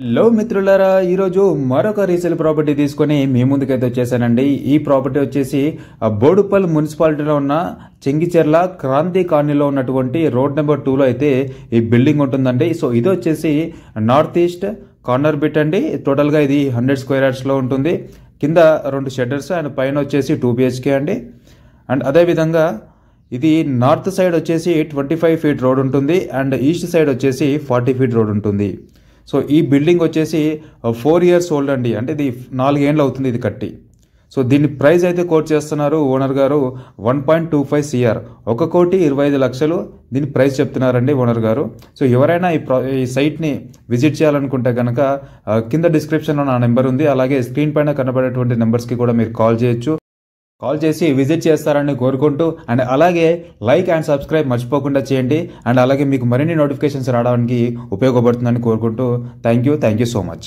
Hello మిత్రులారా, ఈరోజు మరొక రీసేల్ ప్రాపర్టీ తీసుకొని మీ ముందుకైతే వచ్చేసానండి. ఈ ప్రాపర్టీ వచ్చేసి బోడుపల్ మున్సిపాలిటీలో ఉన్న చెంగిచెర్ల క్రాంతి కాలనీలో ఉన్నటువంటి రోడ్ నెంబర్ 2లో అయితే ఈ బిల్డింగ్ ఉంటుందండి. సో ఇది వచ్చేసి నార్త్ ఈస్ట్ కార్నర్ బిట్ అండి. టోటల్గా ఇది 100 స్క్వేర్ యార్డ్స్లో ఉంటుంది. కింద 2 షెటర్స్ అండ్ పైన వచ్చేసి 2 BHK అండి. అండ్ అదేవిధంగా ఇది నార్త్ సైడ్ వచ్చేసి 25 ఫీట్ రోడ్ ఉంటుంది అండ్ ఈస్ట్ సైడ్ వచ్చేసి 40 ఫీట్ రోడ్ ఉంటుంది. సో ఈ బిల్డింగ్ వచ్చేసి 4 ఇయర్స్ ఓల్డ్ అండి. అంటే ఇది 4 ఏళ్ళు అవుతుంది ఇది కట్టి. సో దీని ప్రైస్ అయితే కోట్ చేస్తున్నారు ఓనర్ గారు 1.25 CR, 1,25,00,000 దీని ప్రైస్ చెప్తున్నారండి ఓనర్ గారు. సో ఎవరైనా ఈ సైట్ని విజిట్ చేయాలనుకుంటే కనుక కింద డిస్క్రిప్షన్లో నా నెంబర్ ఉంది, అలాగే స్క్రీన్ పైన కనబడేటువంటి నెంబర్స్కి కూడా మీరు కాల్ చేయొచ్చు. కాల్ చేసి విజిట్ చేస్తారని కోరుకుంటూ అండ్ అలాగే లైక్ అండ్ సబ్స్క్రైబ్ మర్చిపోకుండా చేయండి. అండ్ అలాగే మీకు మరిన్ని నోటిఫికేషన్స్ రావడానికి ఉపయోగపడుతుందని కోరుకుంటూ థ్యాంక్ యూ సో మచ్.